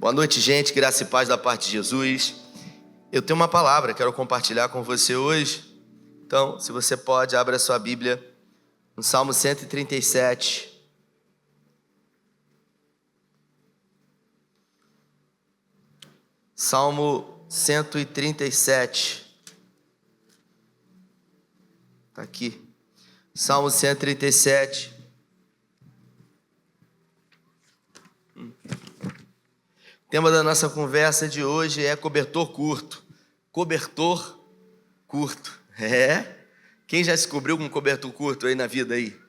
Boa noite, gente. Graça e paz da parte de Jesus. Eu tenho uma palavra, quero compartilhar com você hoje. Então, se você pode, abra a sua Bíblia no Salmo 137. Salmo 137. Está aqui. Salmo 137. O tema da nossa conversa de hoje é cobertor curto. Cobertor curto. Quem já se cobriu com cobertor curto aí na vida aí?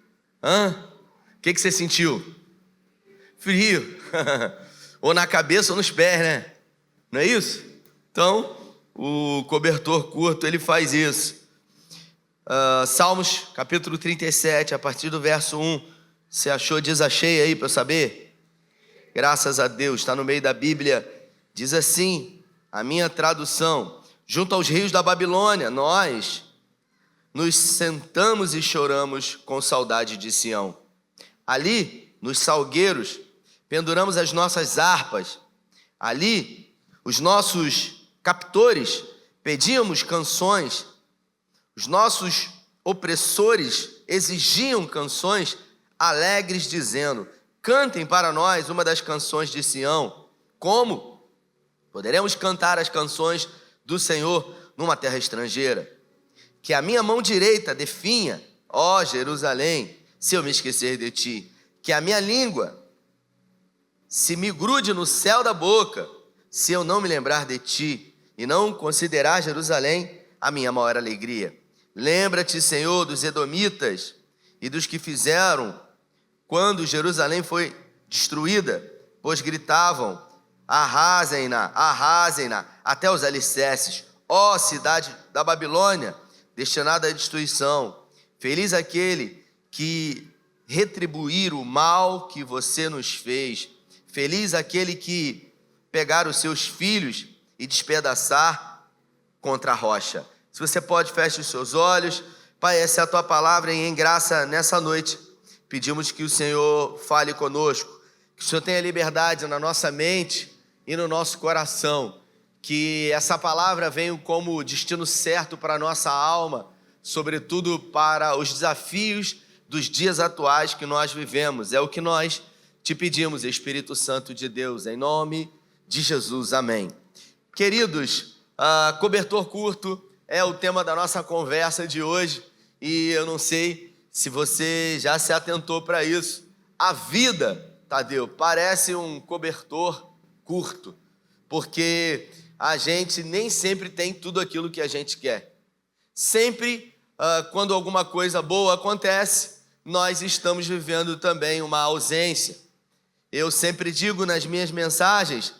O que você sentiu? Frio. Ou na cabeça ou nos pés, né? Não é isso? Então, o cobertor curto, ele faz isso. Salmos, capítulo 37, a partir do verso 1. Você achou, diz achei aí para eu saber? Graças a Deus, está no meio da Bíblia. Diz assim, a minha tradução: junto aos rios da Babilônia, nós nos sentamos e choramos com saudade de Sião. Ali, nos salgueiros, penduramos as nossas harpas. Ali, os nossos captores pedíamos canções. Os nossos opressores exigiam canções alegres, dizendo: cantem para nós uma das canções de Sião. Como poderemos cantar as canções do Senhor numa terra estrangeira? Que a minha mão direita definha, ó Jerusalém, se eu me esquecer de ti. Que a minha língua se me grude no céu da boca, se eu não me lembrar de ti e não considerar Jerusalém a minha maior alegria. Lembra-te, Senhor, dos edomitas e dos que fizeram quando Jerusalém foi destruída, pois gritavam: arrasem-na, arrasem-na, até os alicerces, ó cidade da Babilônia, destinada à destruição. Feliz aquele que retribuir o mal que você nos fez. Feliz aquele que pegar os seus filhos e despedaçar contra a rocha. Se você pode, feche os seus olhos. Pai, essa é a tua palavra e em graça nessa noite pedimos que o Senhor fale conosco, que o Senhor tenha liberdade na nossa mente e no nosso coração, que essa palavra venha como destino certo para a nossa alma, sobretudo para os desafios dos dias atuais que nós vivemos. É o que nós te pedimos, Espírito Santo de Deus, em nome de Jesus, amém. Queridos, cobertor curto é o tema da nossa conversa de hoje e eu não sei se você já se atentou para isso. A vida, Tadeu, parece um cobertor curto, porque a gente nem sempre tem tudo aquilo que a gente quer. Sempre, quando alguma coisa boa acontece, nós estamos vivendo também uma ausência. Eu sempre digo nas minhas mensagens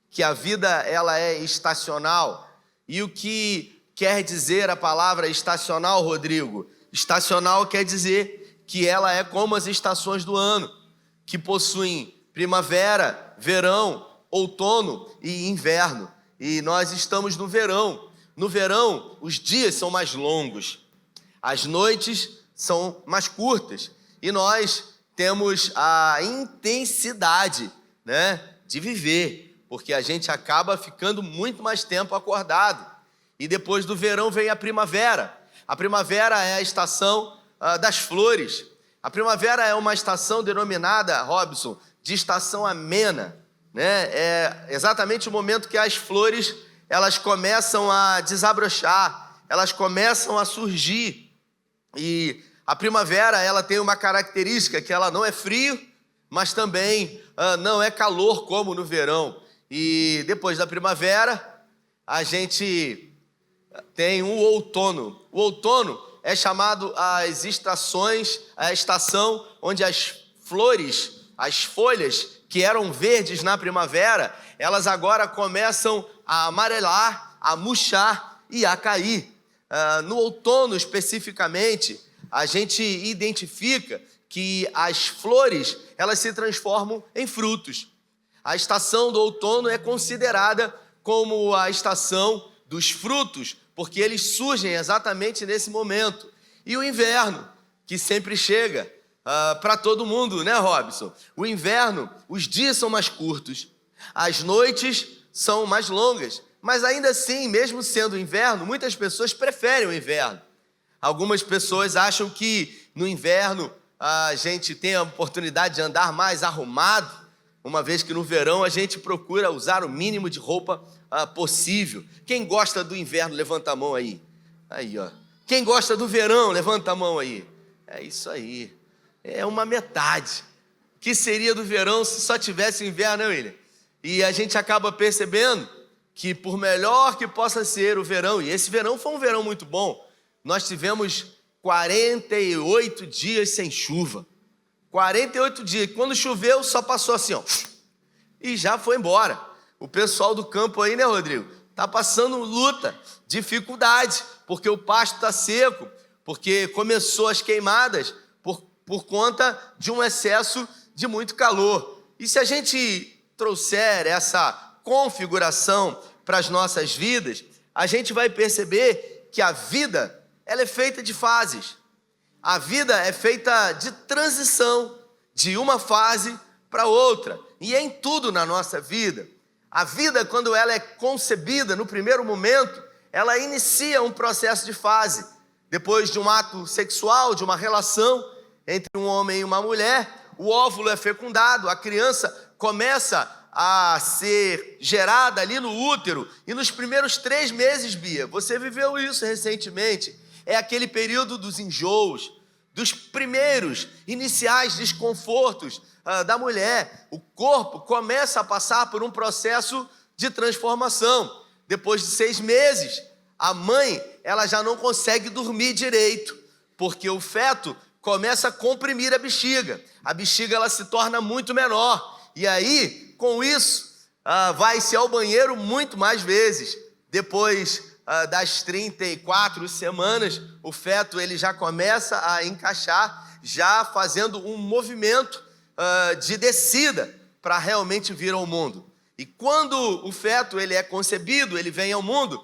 que a vida ela é estacional. E o que quer dizer a palavra estacional, Rodrigo? Estacional quer dizer que ela é como as estações do ano, que possuem primavera, verão, outono e inverno. E nós estamos no verão. No verão, os dias são mais longos, as noites são mais curtas. E nós temos a intensidade, de viver, porque a gente acaba ficando muito mais tempo acordado. E depois do verão vem a primavera. A primavera é a estação das flores. A primavera é uma estação denominada, Robson, de estação amena. É exatamente o momento que as flores elas começam a desabrochar, elas começam a surgir. E a primavera ela tem uma característica que ela não é frio, mas também não é calor como no verão. E depois da primavera, a gente tem o outono. O outono é chamado as estações, a estação onde as flores, as folhas que eram verdes na primavera, elas agora começam a amarelar, a murchar e a cair. No outono especificamente, a gente identifica que as flores elas se transformam em frutos. A estação do outono é considerada como a estação dos frutos, porque eles surgem exatamente nesse momento. E o inverno, que sempre chega para todo mundo, né, Robson? O inverno, os dias são mais curtos, As noites são mais longas, mas ainda assim, mesmo sendo inverno, muitas pessoas preferem o inverno. Algumas pessoas acham que no inverno a gente tem a oportunidade de andar mais arrumado, uma vez que no verão a gente procura usar o mínimo de roupa possível. Quem gosta do inverno, levanta a mão aí. Aí, ó. Quem gosta do verão, levanta a mão aí. É isso aí. É uma metade. O que seria do verão se só tivesse inverno, né, William? E a gente acaba percebendo que por melhor que possa ser o verão, e esse verão foi um verão muito bom, nós tivemos 48 dias sem chuva. 48 dias. Quando choveu, só passou assim, ó, e já foi embora. O pessoal do campo aí, né, Rodrigo? Tá passando luta, dificuldade, porque o pasto está seco, porque começou as queimadas por conta de um excesso de muito calor. E se a gente trouxer essa configuração para as nossas vidas, a gente vai perceber que a vida, ela é feita de fases. A vida é feita de transição, de uma fase para outra. E é em tudo na nossa vida. A vida, quando ela é concebida no primeiro momento, ela inicia um processo de fase. Depois de um ato sexual, de uma relação entre um homem e uma mulher, o óvulo é fecundado, a criança começa a ser gerada ali no útero. E nos primeiros 3 meses, Bia, você viveu isso recentemente, é aquele período dos enjoos, dos primeiros iniciais desconfortos da mulher. O corpo começa a passar por um processo de transformação. Depois de 6 meses, a mãe ela já não consegue dormir direito, porque o feto começa a comprimir a bexiga ela se torna muito menor, e aí, com isso, vai-se ao banheiro muito mais vezes. Depois das 34 semanas, o feto ele já começa a encaixar, já fazendo um movimento de descida para realmente vir ao mundo. E quando o feto ele é concebido, ele vem ao mundo,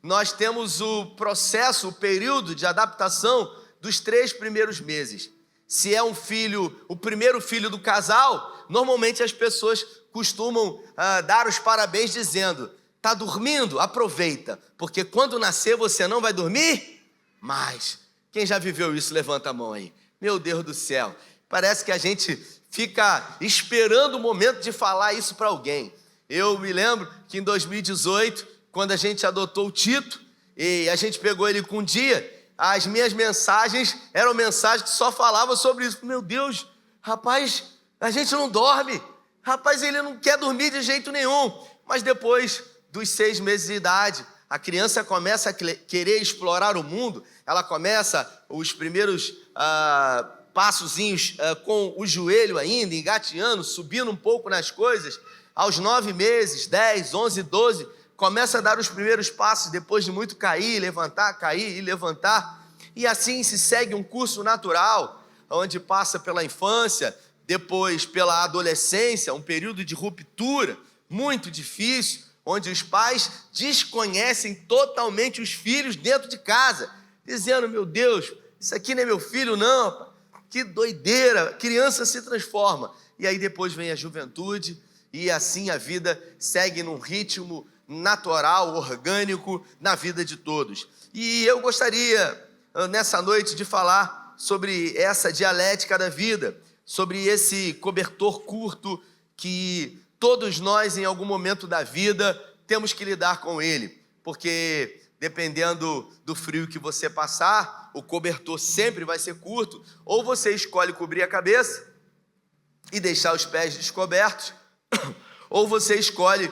nós temos o processo, o período de adaptação dos 3 primeiros meses. Se é um filho, o primeiro filho do casal, normalmente as pessoas costumam dar os parabéns dizendo: tá dormindo? Aproveita, porque quando nascer você não vai dormir mais. Quem já viveu isso, levanta a mão aí. Meu Deus do céu, parece que a gente fica esperando o momento de falar isso para alguém. Eu me lembro que em 2018, quando a gente adotou o Tito, e a gente pegou ele com um dia, as minhas mensagens eram mensagens que só falavam sobre isso. Meu Deus, rapaz, a gente não dorme. Rapaz, ele não quer dormir de jeito nenhum. Mas depois dos 6 meses de idade, a criança começa a querer explorar o mundo. Ela começa os primeiros passozinhos com o joelho ainda, engateando, subindo um pouco nas coisas. Aos 9 meses, 10, 11, 12... começa a dar os primeiros passos, depois de muito cair e levantar, e assim se segue um curso natural, onde passa pela infância, depois pela adolescência, um período de ruptura muito difícil, onde os pais desconhecem totalmente os filhos dentro de casa, dizendo: meu Deus, isso aqui não é meu filho não, que doideira, a criança se transforma, e aí depois vem a juventude, e assim a vida segue num ritmo natural, orgânico na vida de todos. E eu gostaria nessa noite de falar sobre essa dialética da vida, sobre esse cobertor curto que todos nós em algum momento da vida temos que lidar com ele, porque dependendo do frio que você passar, o cobertor sempre vai ser curto, ou você escolhe cobrir a cabeça e deixar os pés descobertos, ou você escolhe,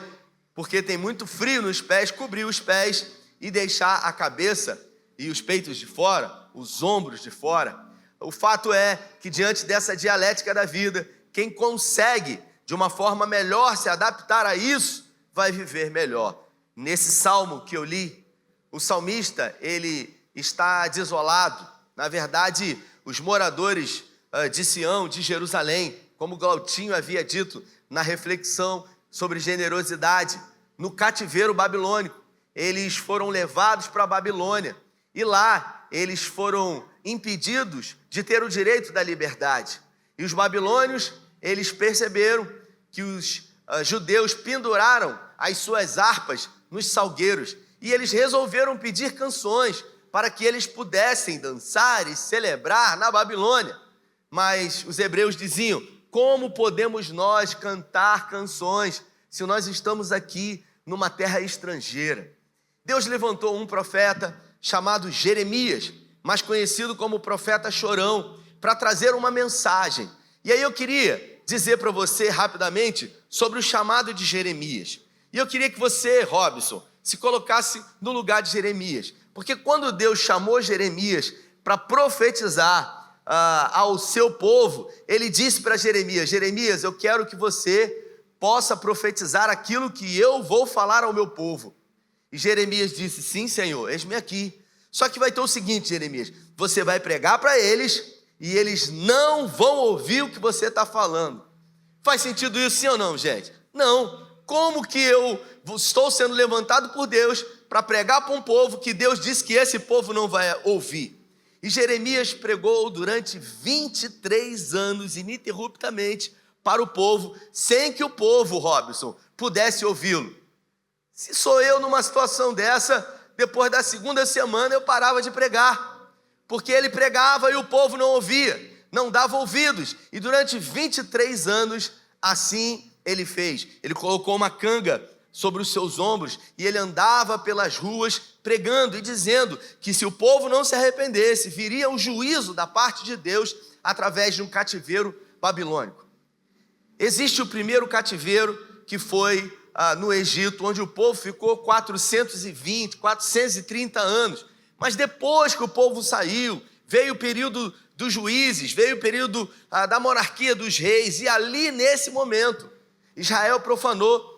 porque tem muito frio nos pés, cobrir os pés e deixar a cabeça e os peitos de fora, os ombros de fora. O fato é que diante dessa dialética da vida, quem consegue de uma forma melhor se adaptar a isso, vai viver melhor. Nesse salmo que eu li, o salmista, ele está desolado. Na verdade, os moradores de Sião, de Jerusalém, como Glautinho havia dito na reflexão sobre generosidade, no cativeiro babilônico, eles foram levados para a Babilônia e lá eles foram impedidos de ter o direito da liberdade. E os babilônios, eles perceberam que os judeus penduraram as suas harpas nos salgueiros e eles resolveram pedir canções para que eles pudessem dançar e celebrar na Babilônia. Mas os hebreus diziam: como podemos nós cantar canções se nós estamos aqui numa terra estrangeira? Deus levantou um profeta chamado Jeremias, mais conhecido como profeta chorão, para trazer uma mensagem. E aí eu queria dizer para você rapidamente sobre o chamado de Jeremias. E eu queria que você, Robson, se colocasse no lugar de Jeremias. Porque quando Deus chamou Jeremias para profetizar ao seu povo, ele disse para Jeremias: Jeremias, eu quero que você possa profetizar aquilo que eu vou falar ao meu povo. E Jeremias disse: sim, Senhor, eis-me aqui. Só que vai ter o seguinte, Jeremias: você vai pregar para eles e eles não vão ouvir o que você está falando. Faz sentido isso, sim ou não, gente? Não. Como que eu estou sendo levantado por Deus para pregar para um povo que Deus disse que esse povo não vai ouvir? E Jeremias pregou durante 23 anos, ininterruptamente, para o povo, sem que o povo, Robson, pudesse ouvi-lo. Se sou eu numa situação dessa, depois da segunda semana eu parava de pregar, porque ele pregava e o povo não ouvia, não dava ouvidos. E durante 23 anos, assim ele fez. Ele colocou uma canga sobre os seus ombros e ele andava pelas ruas pregando e dizendo que se o povo não se arrependesse, viria o juízo da parte de Deus através de um cativeiro babilônico. Existe o primeiro cativeiro, que foi no Egito, onde o povo ficou 430 anos. Mas depois que o povo saiu, veio o período dos juízes, veio o período da monarquia dos reis, e ali nesse momento Israel profanou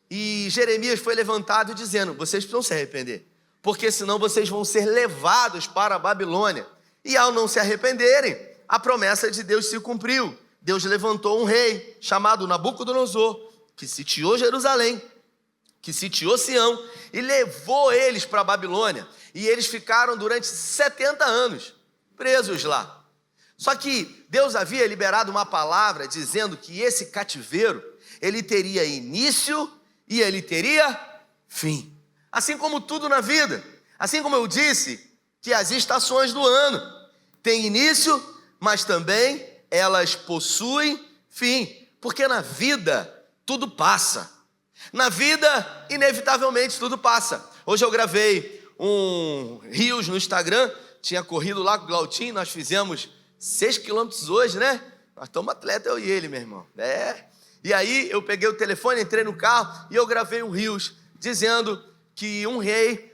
e Jeremias foi levantado dizendo: vocês precisam se arrepender, porque senão vocês vão ser levados para a Babilônia. E ao não se arrependerem, a promessa de Deus se cumpriu. Deus levantou um rei chamado Nabucodonosor, que sitiou Jerusalém, que sitiou Sião e levou eles para a Babilônia. E eles ficaram durante 70 anos presos lá. Só que Deus havia liberado uma palavra dizendo que esse cativeiro, ele teria início e ele teria fim. Assim como tudo na vida. Assim como eu disse que as estações do ano têm início, mas também elas possuem fim. Porque na vida tudo passa. Na vida, inevitavelmente, tudo passa. Hoje eu gravei um Reels no Instagram, tinha corrido lá com o Glautinho, nós fizemos 6 quilômetros hoje, né? Nós estamos atleta, eu e ele, meu irmão. E aí eu peguei o telefone, entrei no carro e eu gravei um Reels dizendo que um rei,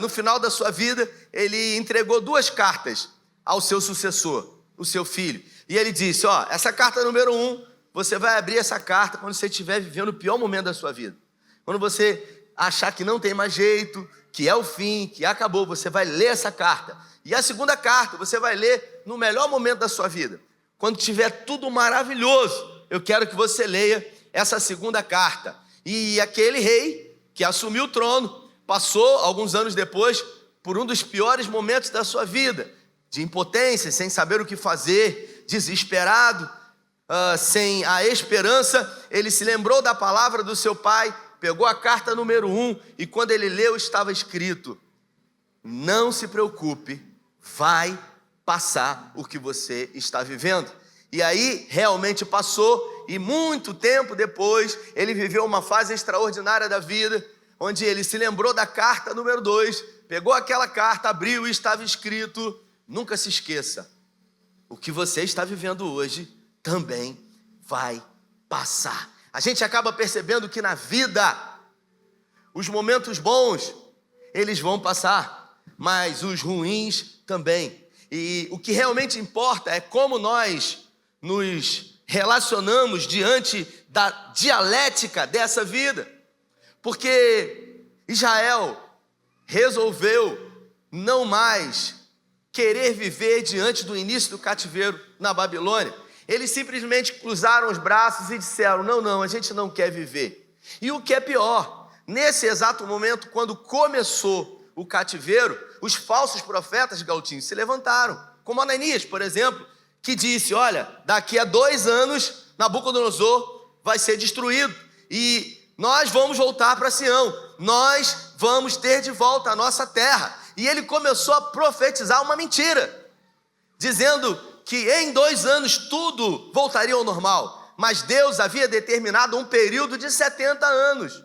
no final da sua vida, ele entregou 2 cartas ao seu sucessor, o seu filho. E ele disse: ó, essa carta número 1, você vai abrir essa carta quando você estiver vivendo o pior momento da sua vida. Quando você achar que não tem mais jeito, que é o fim, que acabou, você vai ler essa carta. E a segunda carta você vai ler no melhor momento da sua vida. Quando tiver tudo maravilhoso, eu quero que você leia essa segunda carta. E aquele rei que assumiu o trono, passou alguns anos depois por um dos piores momentos da sua vida, de impotência, sem saber o que fazer, desesperado, sem a esperança. Ele se lembrou da palavra do seu pai, pegou a carta número 1 e quando ele leu estava escrito: não se preocupe, vai passar o que você está vivendo. E aí realmente passou, e muito tempo depois ele viveu uma fase extraordinária da vida, onde ele se lembrou da carta número 2, pegou aquela carta, abriu e estava escrito: nunca se esqueça, o que você está vivendo hoje também vai passar. A gente acaba percebendo que na vida, os momentos bons, eles vão passar, mas os ruins também. E o que realmente importa é como nós nos relacionamos diante da dialética dessa vida. Porque Israel resolveu não mais querer viver diante do início do cativeiro na Babilônia. Eles simplesmente cruzaram os braços e disseram: não, a gente não quer viver. E o que é pior, nesse exato momento, quando começou o cativeiro, os falsos profetas, Galtinho, se levantaram, como Ananias, por exemplo, que disse: olha, daqui a 2 anos Nabucodonosor vai ser destruído. e nós vamos voltar para Sião, nós vamos ter de volta a nossa terra. E ele começou a profetizar uma mentira, dizendo que em 2 anos tudo voltaria ao normal, mas Deus havia determinado um período de 70 anos.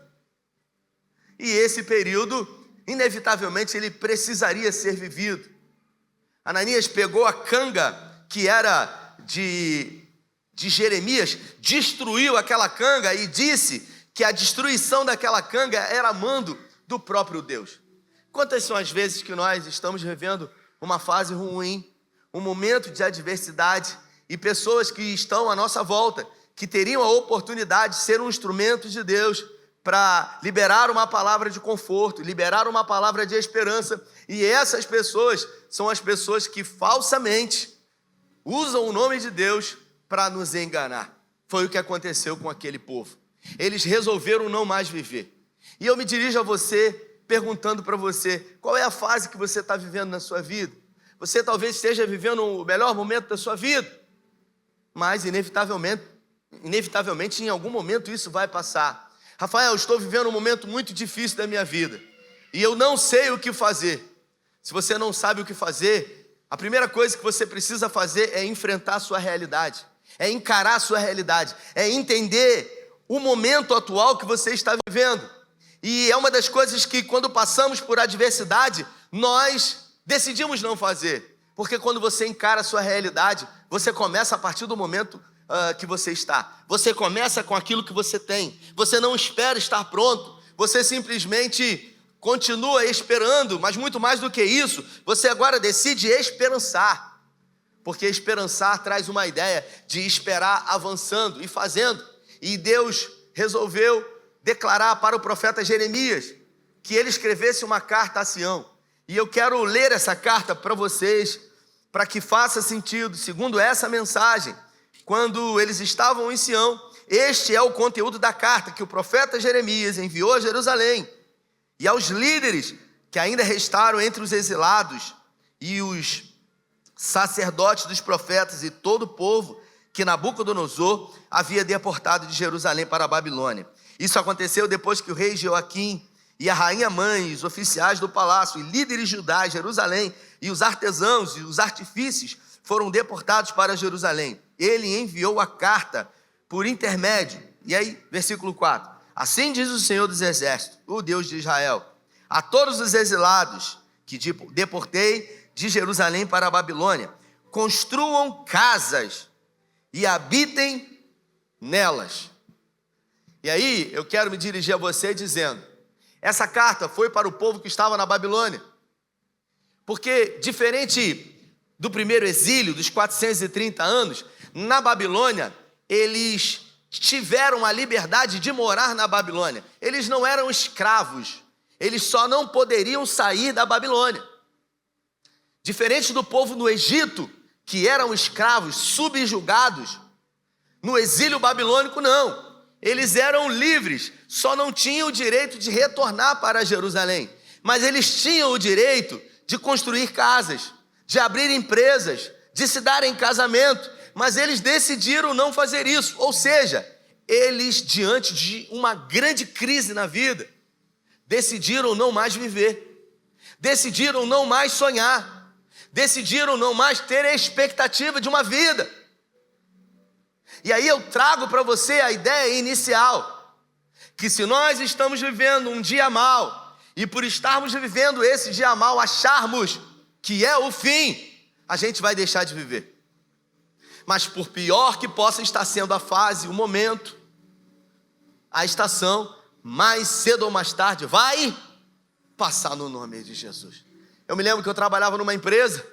E esse período, inevitavelmente, ele precisaria ser vivido. Ananias pegou a canga que era de Jeremias, destruiu aquela canga e disse que a destruição daquela canga era mando do próprio Deus. Quantas são as vezes que nós estamos vivendo uma fase ruim, um momento de adversidade, e pessoas que estão à nossa volta, que teriam a oportunidade de ser um instrumento de Deus para liberar uma palavra de conforto, liberar uma palavra de esperança, e essas pessoas são as pessoas que falsamente usam o nome de Deus para nos enganar. Foi o que aconteceu com aquele povo. Eles resolveram não mais viver. E eu me dirijo a você, perguntando para você, qual é a fase que você está vivendo na sua vida? Você talvez esteja vivendo o melhor momento da sua vida, mas inevitavelmente em algum momento isso vai passar. Rafael, eu estou vivendo um momento muito difícil da minha vida, e eu não sei o que fazer. Se você não sabe o que fazer, a primeira coisa que você precisa fazer é enfrentar a sua realidade, é encarar a sua realidade, é entender o momento atual que você está vivendo. E é uma das coisas que, quando passamos por adversidade, nós decidimos não fazer. Porque quando você encara a sua realidade, você começa a partir do momento que você está. Você começa com aquilo que você tem. Você não espera estar pronto. Você simplesmente continua esperando, mas muito mais do que isso, você agora decide esperançar. Porque esperançar traz uma ideia de esperar avançando e fazendo. E Deus resolveu declarar para o profeta Jeremias que ele escrevesse uma carta a Sião. E eu quero ler essa carta para vocês, para que faça sentido, segundo essa mensagem. Quando eles estavam em Sião, este é o conteúdo da carta que o profeta Jeremias enviou a Jerusalém e aos líderes que ainda restaram entre os exilados e os sacerdotes dos profetas e todo o povo que Nabucodonosor havia deportado de Jerusalém para a Babilônia. Isso aconteceu depois que o rei Joaquim e a rainha mãe, os oficiais do palácio e líderes de Judá, Jerusalém, e os artesãos e os artifícios foram deportados para Jerusalém. Ele enviou a carta por intermédio. E aí, versículo 4. Assim diz o Senhor dos Exércitos, o Deus de Israel, a todos os exilados que deportei de Jerusalém para a Babilônia, construam casas e habitem nelas. E aí, eu quero me dirigir a você dizendo, essa carta foi para o povo que estava na Babilônia, porque diferente do primeiro exílio, dos 430 anos, na Babilônia, eles tiveram a liberdade de morar na Babilônia. Eles não eram escravos, eles só não poderiam sair da Babilônia. Diferente do povo no Egito, que eram escravos, subjugados, no exílio babilônico não. Eles eram livres, só não tinham o direito de retornar para Jerusalém. Mas eles tinham o direito de construir casas, de abrir empresas, de se dar em casamento. Mas eles decidiram não fazer isso. Ou seja, eles, diante de uma grande crise na vida, decidiram não mais viver. Decidiram não mais sonhar. Decidiram não mais ter a expectativa de uma vida. E aí eu trago para você a ideia inicial, que se nós estamos vivendo um dia mau, e por estarmos vivendo esse dia mau, acharmos que é o fim, a gente vai deixar de viver. Mas por pior que possa estar sendo a fase, o momento, a estação, mais cedo ou mais tarde, vai passar no nome de Jesus. Eu me lembro que eu trabalhava numa empresa,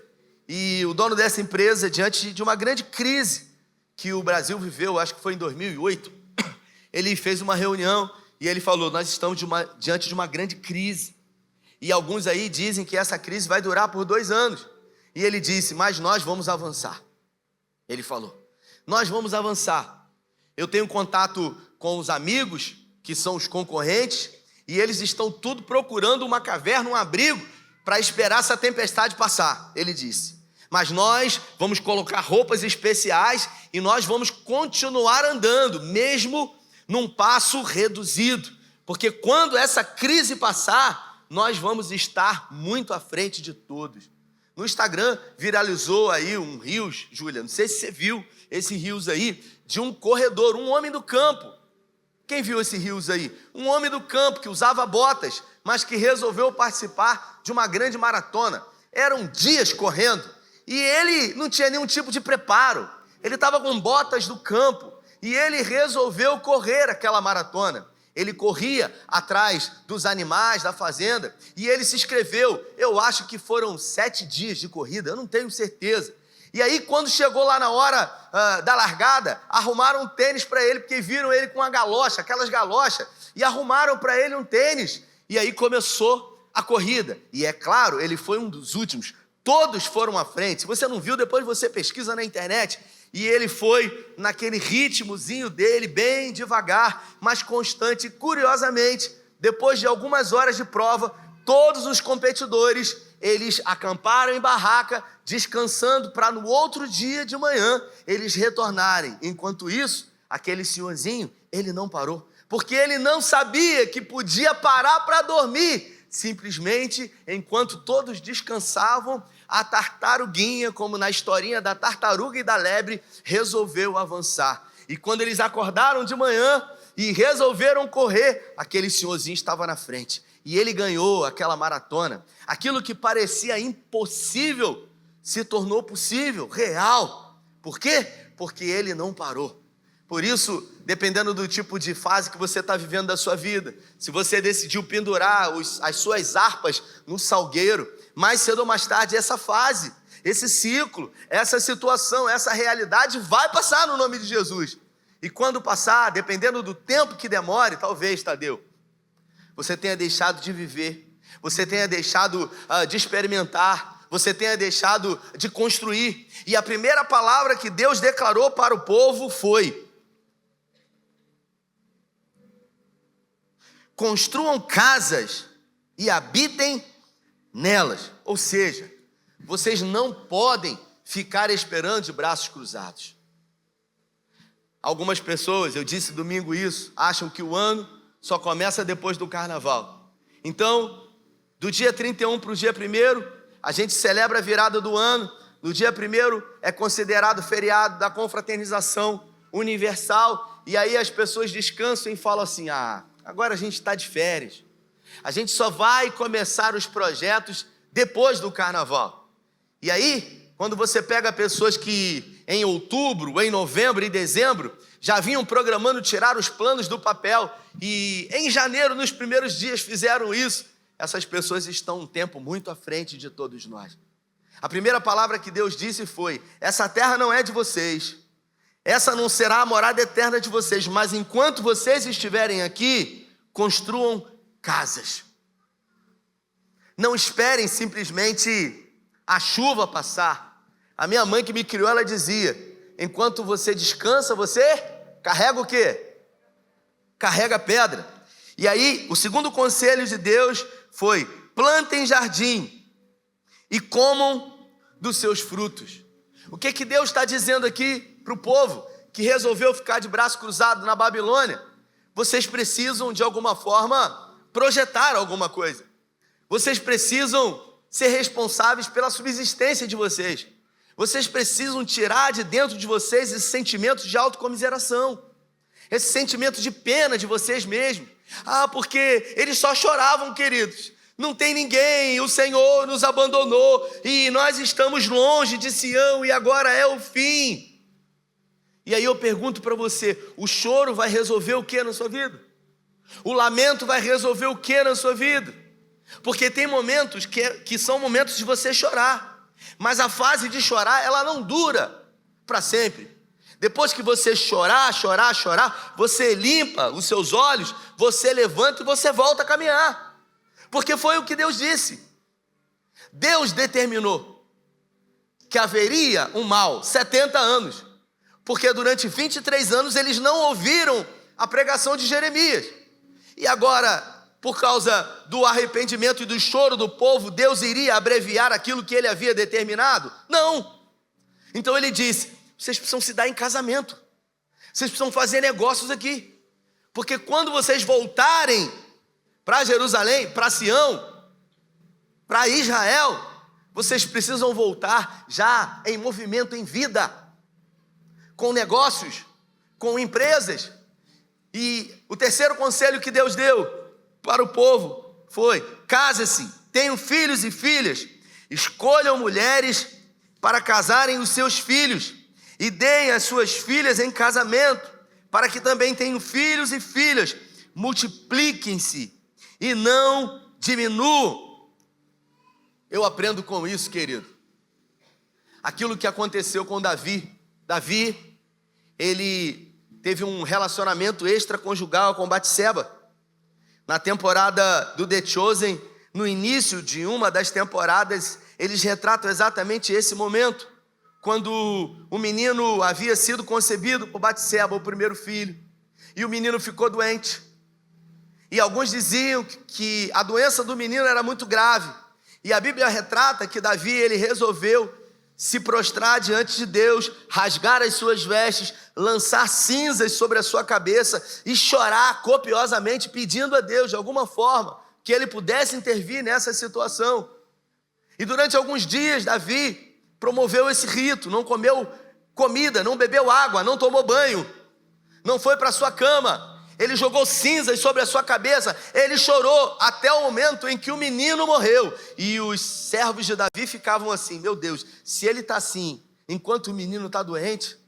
e o dono dessa empresa, diante de uma grande crise que o Brasil viveu, acho que foi em 2008, ele fez uma reunião e ele falou, nós estamos diante de uma grande crise, e alguns aí dizem que essa crise vai durar por 2 anos, e ele disse, mas nós vamos avançar. Ele falou, nós vamos avançar. Eu tenho contato com os amigos, que são os concorrentes, e eles estão tudo procurando uma caverna, um abrigo, para esperar essa tempestade passar, ele disse. Mas nós vamos colocar roupas especiais e nós vamos continuar andando, mesmo num passo reduzido, porque quando essa crise passar, nós vamos estar muito à frente de todos. No Instagram viralizou aí um Reels, Júlia, não sei se você viu esse Reels aí, de um corredor, um homem do campo. Quem viu esse Reels aí? Um homem do campo que usava botas, mas que resolveu participar de uma grande maratona. Eram dias correndo e ele não tinha nenhum tipo de preparo. Ele estava com botas do campo e ele resolveu correr aquela maratona. Ele corria atrás dos animais da fazenda e ele se inscreveu. Eu acho que foram 7 dias de corrida, eu não tenho certeza. E aí, quando chegou lá na hora da largada, arrumaram um tênis para ele, porque viram ele com uma galocha, aquelas galochas, e arrumaram para ele um tênis. E aí começou a corrida. E é claro, ele foi um dos últimos. Todos foram à frente. Se você não viu, depois você pesquisa na internet. E ele foi naquele ritmozinho dele, bem devagar, mas constante. E, curiosamente, depois de algumas horas de prova, todos os competidores, eles acamparam em barraca, descansando para no outro dia de manhã eles retornarem. Enquanto isso, aquele senhorzinho, ele não parou, porque ele não sabia que podia parar para dormir. Simplesmente, enquanto todos descansavam, a tartaruguinha, como na historinha da tartaruga e da lebre, resolveu avançar. E quando eles acordaram de manhã e resolveram correr, aquele senhorzinho estava na frente. E ele ganhou aquela maratona. Aquilo que parecia impossível se tornou possível, real. Por quê? Porque ele não parou. Por isso, dependendo do tipo de fase que você está vivendo da sua vida, se você decidiu pendurar as suas harpas no salgueiro, mais cedo ou mais tarde essa fase, esse ciclo, essa situação, essa realidade vai passar no nome de Jesus. E quando passar, dependendo do tempo que demore, talvez, Tadeu, você tenha deixado de viver, você tenha deixado de experimentar, você tenha deixado de construir. E a primeira palavra que Deus declarou para o povo foi: construam casas e habitem nelas. Ou seja, vocês não podem ficar esperando de braços cruzados. Algumas pessoas, eu disse domingo isso, acham que o ano só começa depois do carnaval. Então, do dia 31 para o dia 1º, a gente celebra a virada do ano. No dia 1º é considerado feriado da confraternização universal. E aí as pessoas descansam e falam assim: agora a gente está de férias. A gente só vai começar os projetos depois do carnaval. E aí, quando você pega pessoas que em outubro, em novembro e dezembro já vinham programando tirar os planos do papel e em janeiro, nos primeiros dias, fizeram isso, essas pessoas estão um tempo muito à frente de todos nós. A primeira palavra que Deus disse foi: essa terra não é de vocês, essa não será a morada eterna de vocês, mas enquanto vocês estiverem aqui, construam casas. Não esperem simplesmente a chuva passar. A minha mãe que me criou, ela dizia: enquanto você descansa, você carrega o quê? Carrega pedra. E aí, o segundo conselho de Deus foi: plantem jardim e comam dos seus frutos. O que Deus está dizendo aqui para o povo que resolveu ficar de braço cruzado na Babilônia? Vocês precisam, de alguma forma, projetar alguma coisa. Vocês precisam ser responsáveis pela subsistência de vocês. Vocês precisam tirar de dentro de vocês esse sentimento de autocomiseração, esse sentimento de pena de vocês mesmos. Porque eles só choravam, queridos. Não tem ninguém, o Senhor nos abandonou e nós estamos longe de Sião e agora é o fim. E aí eu pergunto para você: o choro vai resolver o que na sua vida? O lamento vai resolver o que na sua vida? Porque tem momentos que são momentos de você chorar, mas a fase de chorar, ela não dura para sempre. Depois que você chorar, você limpa os seus olhos, você levanta e você volta a caminhar. Porque foi o que Deus disse. Deus determinou que haveria um mal 70 anos, porque durante 23 anos eles não ouviram a pregação de Jeremias. E agora, por causa do arrependimento e do choro do povo, Deus iria abreviar aquilo que ele havia determinado? Não. Então ele disse: vocês precisam se dar em casamento, vocês precisam fazer negócios aqui, Porque quando vocês voltarem para Jerusalém, para Sião, para Israel, vocês precisam voltar já em movimento, em vida, com negócios, com empresas. E o terceiro conselho que Deus deu para o povo foi: case-se, tenham filhos e filhas, escolham mulheres para casarem os seus filhos e deem as suas filhas em casamento, para que também tenham filhos e filhas, multipliquem-se e não diminuam. Eu aprendo com isso, querido, aquilo que aconteceu com Davi. Davi, ele teve um relacionamento extraconjugal com Batseba. Na temporada do The Chosen, no início de uma das temporadas, eles retratam exatamente esse momento, quando o menino havia sido concebido por Batseba, o primeiro filho, e o menino ficou doente. E alguns diziam que a doença do menino era muito grave. E a Bíblia retrata que Davi, ele resolveu se prostrar diante de Deus, rasgar as suas vestes, lançar cinzas sobre a sua cabeça e chorar copiosamente, pedindo a Deus, de alguma forma, que ele pudesse intervir nessa situação. E durante alguns dias, Davi promoveu esse rito, não comeu comida, não bebeu água, não tomou banho, não foi para sua cama. Ele jogou cinzas sobre a sua cabeça, ele chorou até o momento em que o menino morreu. E os servos de Davi ficavam assim: meu Deus, se ele está assim, enquanto o menino está doente,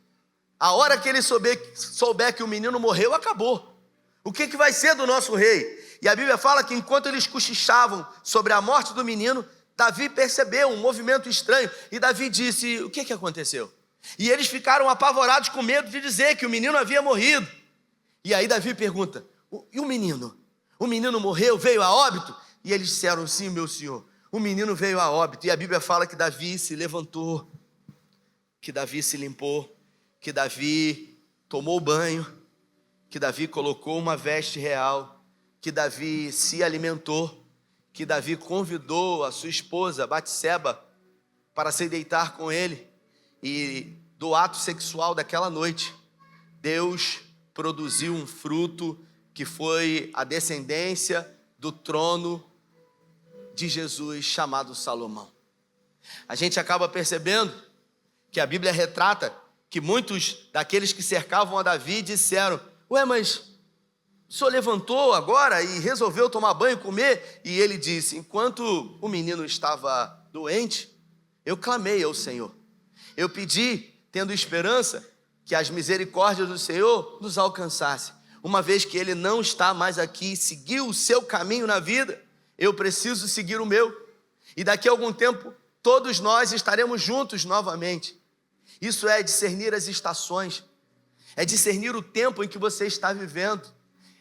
a hora que ele souber que o menino morreu, acabou. O que vai ser do nosso rei? E a Bíblia fala que enquanto eles cochichavam sobre a morte do menino, Davi percebeu um movimento estranho. E Davi disse: o que aconteceu? E eles ficaram apavorados com medo de dizer que o menino havia morrido. E aí Davi pergunta: e o menino? O menino morreu, veio a óbito? E eles disseram: sim, meu senhor, o menino veio a óbito. E a Bíblia fala que Davi se levantou, que Davi se limpou, que Davi tomou banho, que Davi colocou uma veste real, que Davi se alimentou, que Davi convidou a sua esposa Batseba para se deitar com ele. E do ato sexual daquela noite, Deus produziu um fruto que foi a descendência do trono de Jesus, chamado Salomão. A gente acaba percebendo que a Bíblia retrata que muitos daqueles que cercavam a Davi disseram: ué, mas o senhor levantou agora e resolveu tomar banho e comer? E ele disse: enquanto o menino estava doente, eu clamei ao Senhor. Eu pedi, tendo esperança, que as misericórdias do Senhor nos alcançassem. Uma vez que ele não está mais aqui, seguiu o seu caminho na vida, eu preciso seguir o meu. E daqui a algum tempo, todos nós estaremos juntos novamente. Isso é discernir as estações, é discernir o tempo em que você está vivendo.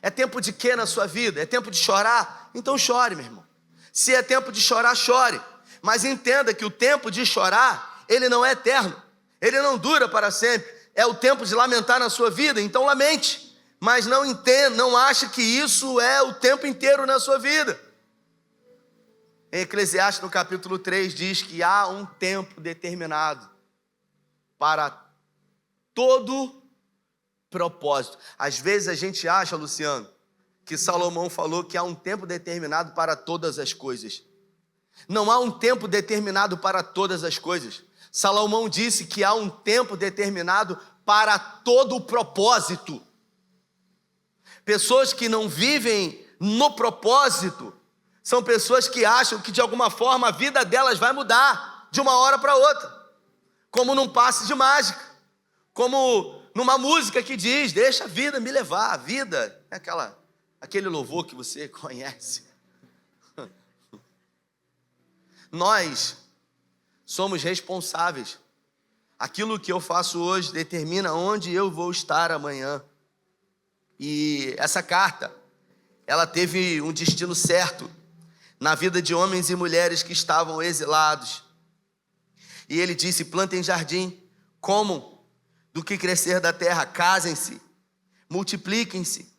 É tempo de quê na sua vida? É tempo de chorar? Então chore, meu irmão. Se é tempo de chorar, chore. Mas entenda que o tempo de chorar, ele não é eterno. Ele não dura para sempre. É o tempo de lamentar na sua vida, então lamente. Mas não entenda, não ache que isso é o tempo inteiro na sua vida. Em Eclesiastes, no capítulo 3, diz que há um tempo determinado para todo propósito. Às vezes a gente acha, Luciano, que Salomão falou que há um tempo determinado para todas as coisas. Não há um tempo determinado para todas as coisas. Salomão disse que há um tempo determinado para todo o propósito. Pessoas que não vivem no propósito são pessoas que acham que de alguma forma a vida delas vai mudar de uma hora para outra, como num passe de mágica, como numa música que diz: deixa a vida me levar. A vida é aquele louvor que você conhece. Nós somos responsáveis. Aquilo que eu faço hoje determina onde eu vou estar amanhã. E essa carta, ela teve um destino certo na vida de homens e mulheres que estavam exilados. E ele disse: plantem jardim, comam do que crescer da terra, casem-se, multipliquem-se,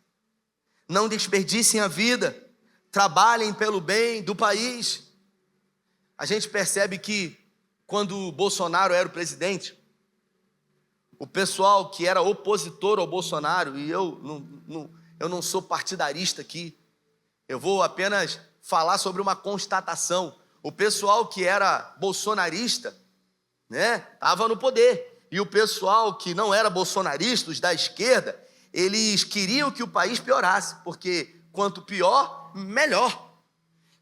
não desperdicem a vida, trabalhem pelo bem do país. A gente percebe que quando o Bolsonaro era o presidente, o pessoal que era opositor ao Bolsonaro, e eu não sou partidarista aqui. Eu vou apenas falar sobre uma constatação. O pessoal que era bolsonarista, né, estava no poder. E o pessoal que não era bolsonarista, os da esquerda, eles queriam que o país piorasse, porque quanto pior, melhor.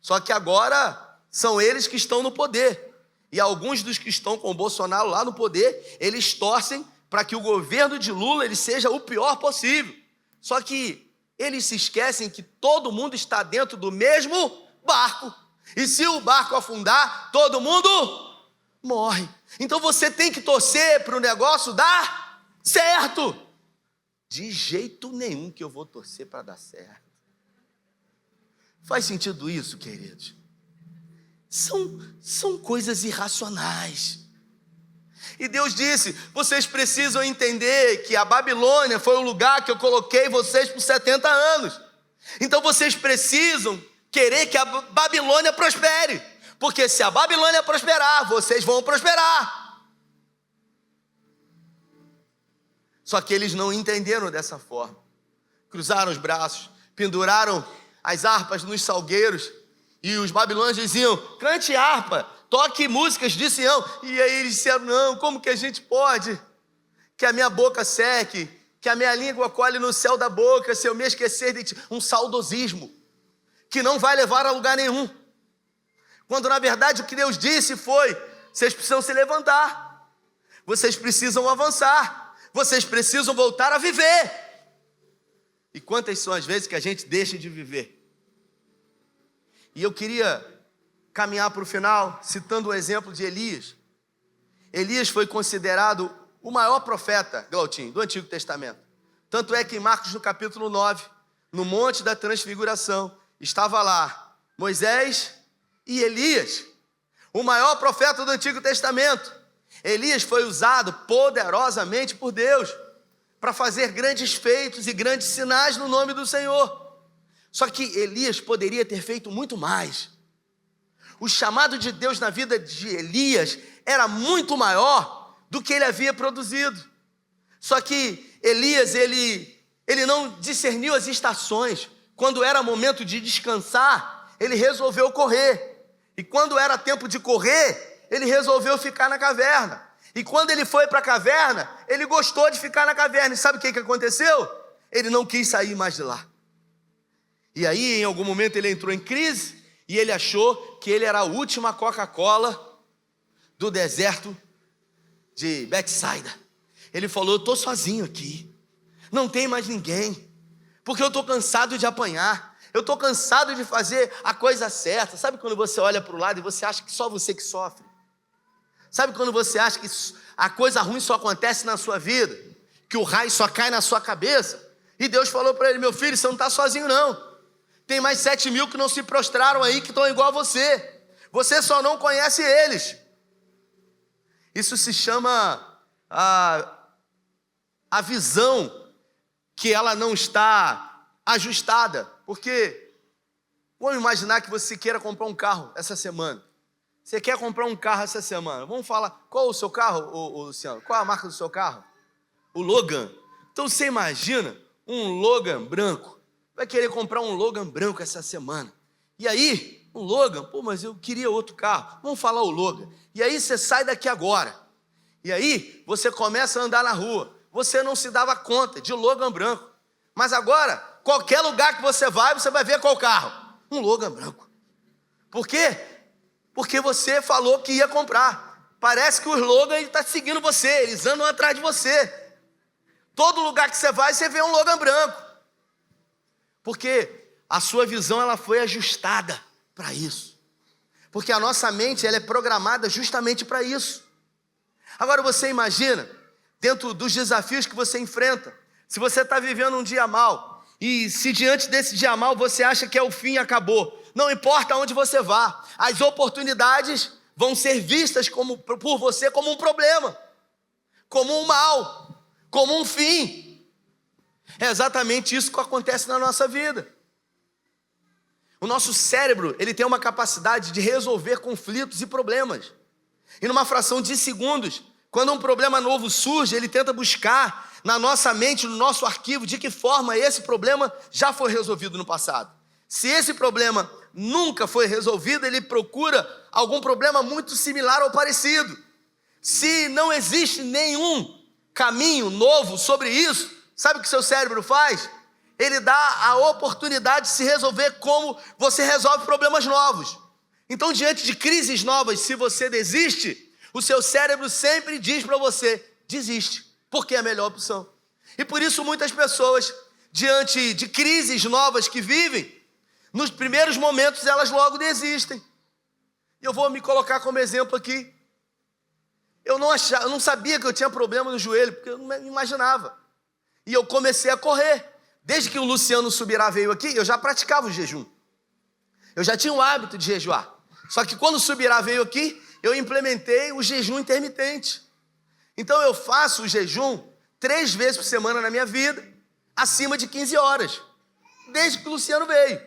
Só que agora são eles que estão no poder. E alguns dos que estão com o Bolsonaro lá no poder, eles torcem para que o governo de Lula ele seja o pior possível. Só que eles se esquecem que todo mundo está dentro do mesmo barco. E se o barco afundar, todo mundo morre. Então você tem que torcer para o negócio dar certo. De jeito nenhum que eu vou torcer para dar certo. Faz sentido isso, queridos? São coisas irracionais. E Deus disse, vocês precisam entender que a Babilônia foi o lugar que eu coloquei vocês por 70 anos. Então vocês precisam querer que a Babilônia prospere. Porque se a Babilônia prosperar, vocês vão prosperar. Só que eles não entenderam dessa forma. Cruzaram os braços, penduraram as harpas nos salgueiros. E os babilônios diziam, cante harpa, toque músicas de Sião. E aí eles disseram, não, como que a gente pode? Que a minha boca seque, que a minha língua colhe no céu da boca, se eu me esquecer de ti. Um saudosismo, que não vai levar a lugar nenhum. Quando na verdade o que Deus disse foi, vocês precisam se levantar, vocês precisam avançar, vocês precisam voltar a viver. E quantas são as vezes que a gente deixa de viver? E eu queria caminhar para o final, citando o exemplo de Elias. Elias foi considerado o maior profeta, Glautinho, do Antigo Testamento. Tanto é que em Marcos, no capítulo 9, no Monte da Transfiguração, estava lá Moisés e Elias, o maior profeta do Antigo Testamento. Elias foi usado poderosamente por Deus para fazer grandes feitos e grandes sinais no nome do Senhor. Só que Elias poderia ter feito muito mais. O chamado de Deus na vida de Elias era muito maior do que ele havia produzido. Só que Elias, ele não discerniu as estações. Quando era momento de descansar, ele resolveu correr. E quando era tempo de correr, ele resolveu ficar na caverna. E quando ele foi para a caverna, ele gostou de ficar na caverna. E sabe o que aconteceu? Ele não quis sair mais de lá. E aí, em algum momento, ele entrou em crise e ele achou que ele era a última Coca-Cola do deserto de Betsaida. Ele falou, eu estou sozinho aqui, não tem mais ninguém, porque eu estou cansado de apanhar, eu estou cansado de fazer a coisa certa. Sabe quando você olha para o lado e você acha que só você que sofre? Sabe quando você acha que a coisa ruim só acontece na sua vida, que o raio só cai na sua cabeça? E Deus falou para ele, meu filho, você não está sozinho não. Tem mais 7 mil que não se prostraram aí, que estão igual a você. Você só não conhece eles. Isso se chama a visão que ela não está ajustada. Porque vamos imaginar que você queira comprar um carro essa semana. Você quer comprar um carro essa semana. Vamos falar, qual o seu carro, Luciano? Qual a marca do seu carro? O Logan. Então você imagina um Logan branco. Vai querer comprar um Logan branco essa semana. E aí, um Logan, mas eu queria outro carro. Vamos falar o Logan. E aí você sai daqui agora. E aí você começa a andar na rua. Você não se dava conta de Logan branco. Mas agora, qualquer lugar que você vai ver qual carro? Um Logan branco. Por quê? Porque você falou que ia comprar. Parece que o Logan está seguindo você. Eles andam atrás de você. Todo lugar que você vai, você vê um Logan branco. Porque a sua visão ela foi ajustada para isso. Porque a nossa mente ela é programada justamente para isso. Agora você imagina, dentro dos desafios que você enfrenta, se você está vivendo um dia mal, e se diante desse dia mal você acha que é o fim e acabou, não importa onde você vá, as oportunidades vão ser vistas por você como um problema, como um mal, como um fim. É exatamente isso que acontece na nossa vida. O nosso cérebro, ele tem uma capacidade de resolver conflitos e problemas. E numa fração de segundos, quando um problema novo surge, ele tenta buscar na nossa mente, no nosso arquivo, de que forma esse problema já foi resolvido no passado. Se esse problema nunca foi resolvido, ele procura algum problema muito similar ou parecido. Se não existe nenhum caminho novo sobre isso, sabe o que seu cérebro faz? Ele dá a oportunidade de se resolver como você resolve problemas novos. Então, diante de crises novas, se você desiste, o seu cérebro sempre diz para você, desiste, porque é a melhor opção. E por isso muitas pessoas, diante de crises novas que vivem, nos primeiros momentos elas logo desistem. E eu vou me colocar como exemplo aqui. Eu não sabia que eu tinha problema no joelho, porque eu não imaginava. E eu comecei a correr. Desde que o Luciano Subirá veio aqui, eu já praticava o jejum. Eu já tinha o hábito de jejuar. Só que quando o Subirá veio aqui, eu implementei o jejum intermitente. Então eu faço o jejum 3 vezes por semana na minha vida, acima de 15 horas. Desde que o Luciano veio.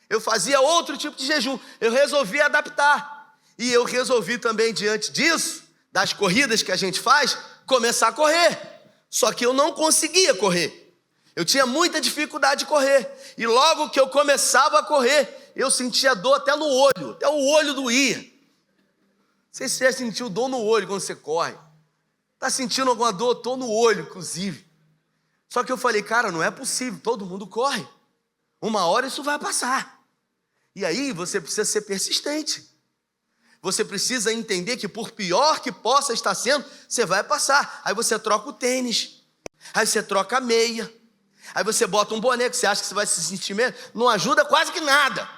Eu fazia outro tipo de jejum. Eu resolvi adaptar. E eu resolvi também, diante disso, das corridas que a gente faz, começar a correr. Só que eu não conseguia correr. Eu tinha muita dificuldade de correr. E logo que eu começava a correr, eu sentia dor até no olho. Até o olho doía. Não sei se você já sentiu dor no olho quando você corre. Está sentindo alguma dor? Estou no olho, inclusive. Só que eu falei, cara, não é possível. Todo mundo corre. Uma hora isso vai passar. E aí você precisa ser persistente. Você precisa entender que por pior que possa estar sendo, você vai passar. Aí você troca o tênis. Aí você troca a meia. Aí você bota um boné que você acha que você vai se sentir melhor. Não ajuda quase que nada.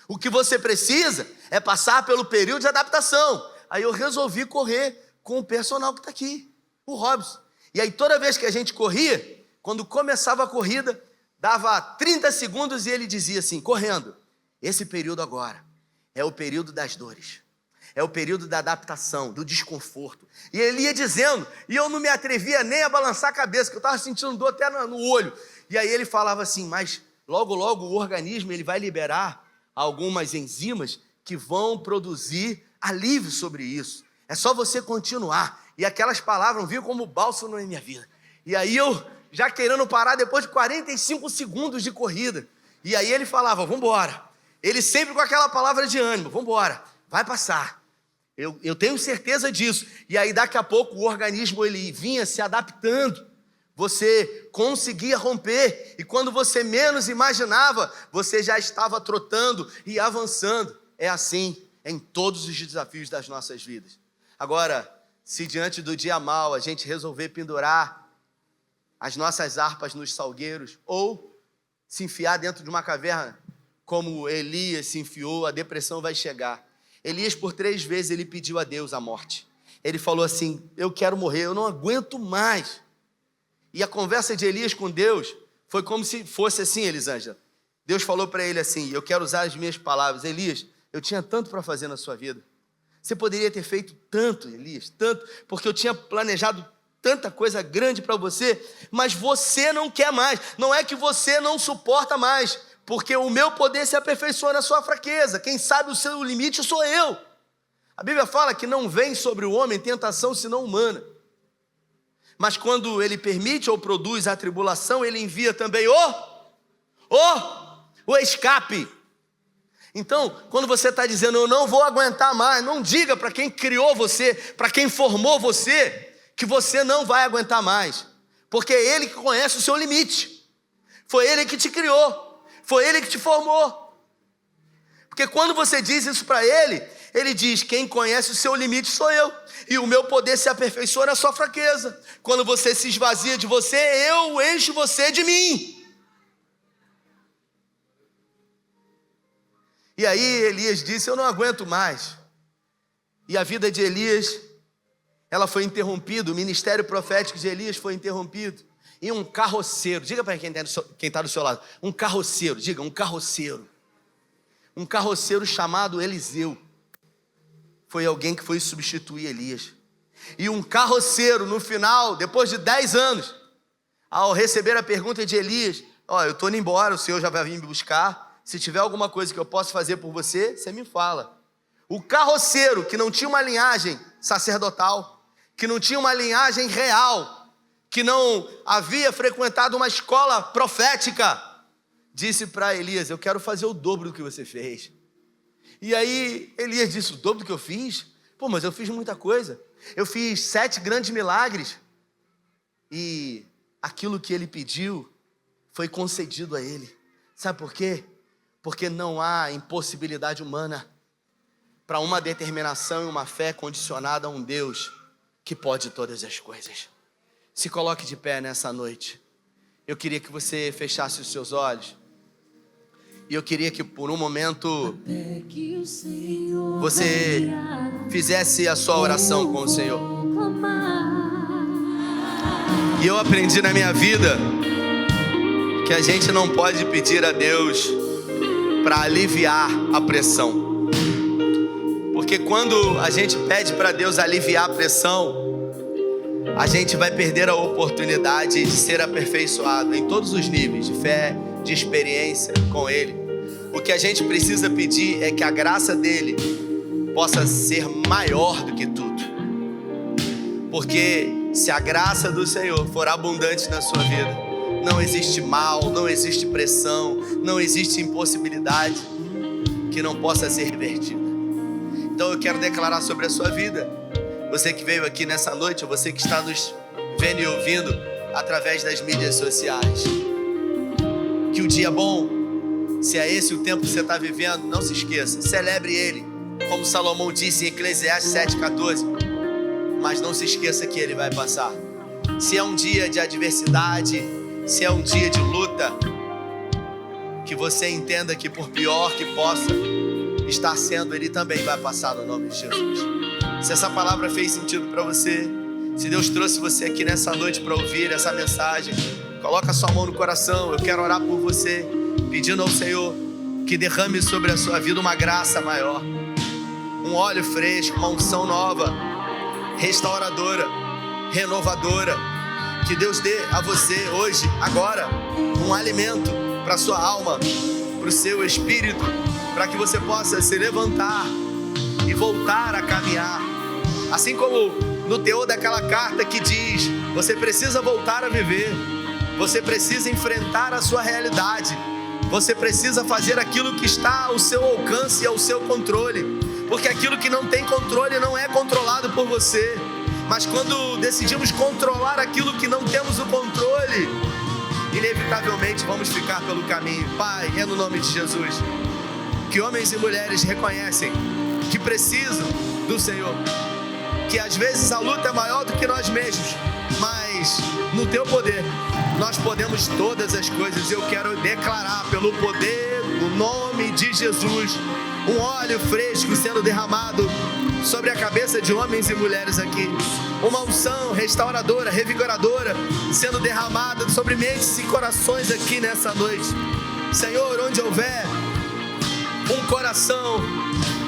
O que você precisa é passar pelo período de adaptação. Aí eu resolvi correr com o personal que está aqui, o Robson. E aí toda vez que a gente corria, quando começava a corrida, dava 30 segundos e ele dizia assim, correndo, esse período agora é o período das dores. É o período da adaptação, do desconforto. E ele ia dizendo, e eu não me atrevia nem a balançar a cabeça, porque eu estava sentindo dor até no olho. E aí ele falava assim, mas logo, logo o organismo ele vai liberar algumas enzimas que vão produzir alívio sobre isso. É só você continuar. E aquelas palavras vinham como bálsamo na minha vida. E aí eu, já querendo parar depois de 45 segundos de corrida. E aí ele falava, vamos embora. Ele sempre com aquela palavra de ânimo, vamos embora, vai passar. Eu tenho certeza disso. E aí daqui a pouco o organismo ele vinha se adaptando. Você conseguia romper. E quando você menos imaginava, você já estava trotando e avançando. É assim em todos os desafios das nossas vidas. Agora, se diante do dia mau a gente resolver pendurar as nossas harpas nos salgueiros ou se enfiar dentro de uma caverna, como Elias se enfiou, a depressão vai chegar. Elias, por 3 vezes, ele pediu a Deus a morte. Ele falou assim, eu quero morrer, eu não aguento mais. E a conversa de Elias com Deus foi como se fosse assim, Elisângela. Deus falou para ele assim, eu quero usar as minhas palavras. Elias, eu tinha tanto para fazer na sua vida. Você poderia ter feito tanto, Elias, tanto, porque eu tinha planejado tanta coisa grande para você, mas você não quer mais. Não é que você não suporta mais, porque o meu poder se aperfeiçoa na sua fraqueza. Quem sabe o seu limite sou eu. A Bíblia fala que não vem sobre o homem tentação senão humana. Mas quando ele permite ou produz a tribulação, ele envia também o escape. Então, quando você está dizendo, eu não vou aguentar mais, não diga para quem criou você, para quem formou você, que você não vai aguentar mais. Porque é Ele que conhece o seu limite. Foi Ele que te criou. Foi Ele que te formou. Porque quando você diz isso para Ele, Ele diz, quem conhece o seu limite sou eu. E o meu poder se aperfeiçoa na sua fraqueza. Quando você se esvazia de você, eu encho você de mim. E aí Elias disse, eu não aguento mais. E a vida de Elias, ela foi interrompida, o ministério profético de Elias foi interrompido. E um carroceiro, diga para quem está do seu lado, um carroceiro, diga, um carroceiro. Um carroceiro chamado Eliseu. Foi alguém que foi substituir Elias. E um carroceiro no final, depois de 10 anos, ao receber a pergunta de Elias, eu estou indo embora, o Senhor já vai vir me buscar. Se tiver alguma coisa que eu possa fazer por você, você me fala. O carroceiro, que não tinha uma linhagem sacerdotal, que não tinha uma linhagem real, que não havia frequentado uma escola profética, disse para Elias: eu quero fazer o dobro do que você fez. E aí Elias disse: o dobro do que eu fiz? Pô, mas eu fiz muita coisa. Eu fiz 7 grandes milagres. E aquilo que ele pediu foi concedido a ele. Sabe por quê? Porque não há impossibilidade humana para uma determinação e uma fé condicionada a um Deus que pode todas as coisas. Se coloque de pé nessa noite. Eu queria que você fechasse os seus olhos. E eu queria que por um momento você fizesse a sua oração com o Senhor. E eu aprendi na minha vida que a gente não pode pedir a Deus para aliviar a pressão. Porque quando a gente pede para Deus aliviar a pressão, a gente vai perder a oportunidade de ser aperfeiçoado em todos os níveis de fé, de experiência com Ele. O que a gente precisa pedir é que a graça dele possa ser maior do que tudo. Porque se a graça do Senhor for abundante na sua vida, não existe mal, não existe pressão, não existe impossibilidade que não possa ser revertida. Então eu quero declarar sobre a sua vida, você que veio aqui nessa noite, ou você que está nos vendo e ouvindo através das mídias sociais, que o dia bom, se é esse o tempo que você está vivendo, não se esqueça, celebre ele, como Salomão disse em Eclesiastes 7,14, mas não se esqueça que ele vai passar. Se é um dia de adversidade, se é um dia de luta, que você entenda que por pior que possa estar sendo, ele também vai passar no nome de Jesus. Se essa palavra fez sentido para você, se Deus trouxe você aqui nessa noite para ouvir essa mensagem, coloca a sua mão no coração. Eu quero orar por você, pedindo ao Senhor que derrame sobre a sua vida uma graça maior, um óleo fresco, uma unção nova, restauradora, renovadora. Que Deus dê a você hoje, agora, um alimento para a sua alma, para o seu espírito, para que você possa se levantar e voltar a caminhar. Assim como no teor daquela carta que diz: você precisa voltar a viver, você precisa enfrentar a sua realidade, você precisa fazer aquilo que está ao seu alcance e ao seu controle, porque aquilo que não tem controle não é controlado por você. Mas quando decidimos controlar aquilo que não temos o controle, inevitavelmente vamos ficar pelo caminho. Pai, é no nome de Jesus que homens e mulheres reconhecem que precisam do Senhor, que às vezes a luta é maior do que nós mesmos, mas no teu poder nós podemos todas as coisas. Eu quero declarar pelo poder do nome de Jesus um óleo fresco sendo derramado sobre a cabeça de homens e mulheres aqui, uma unção restauradora, revigoradora sendo derramada sobre mentes e corações aqui nessa noite. Senhor, onde houver um coração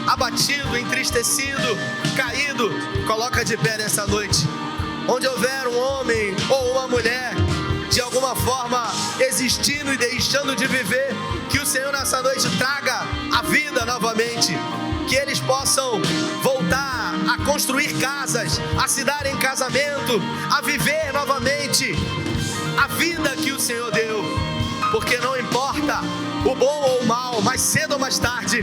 abatido, entristecido, caído, coloca de pé nessa noite. Onde houver um homem ou uma mulher de alguma forma existindo e deixando de viver, que o Senhor nessa noite traga a vida novamente, que eles possam voltar a construir casas, a se dar em casamento, a viver novamente a vida que o Senhor deu, porque não importa o bom ou o mal, mais cedo ou mais tarde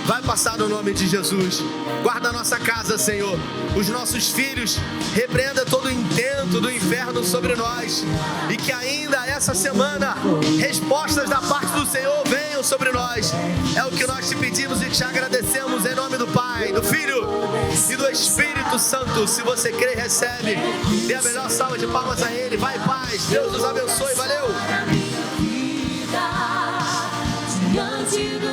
vai passar no nome de Jesus. Guarda a nossa casa, Senhor, os nossos filhos, repreenda todo o intento do inferno sobre nós, e que ainda essa semana respostas da parte do Senhor venham sobre nós. É o que nós te pedimos e te agradecemos em nome do Pai, do Filho e do Espírito Santo. Se você crê, recebe. Dê a melhor salva de palmas a Ele. Vai em paz, Deus nos abençoe, valeu. Diante do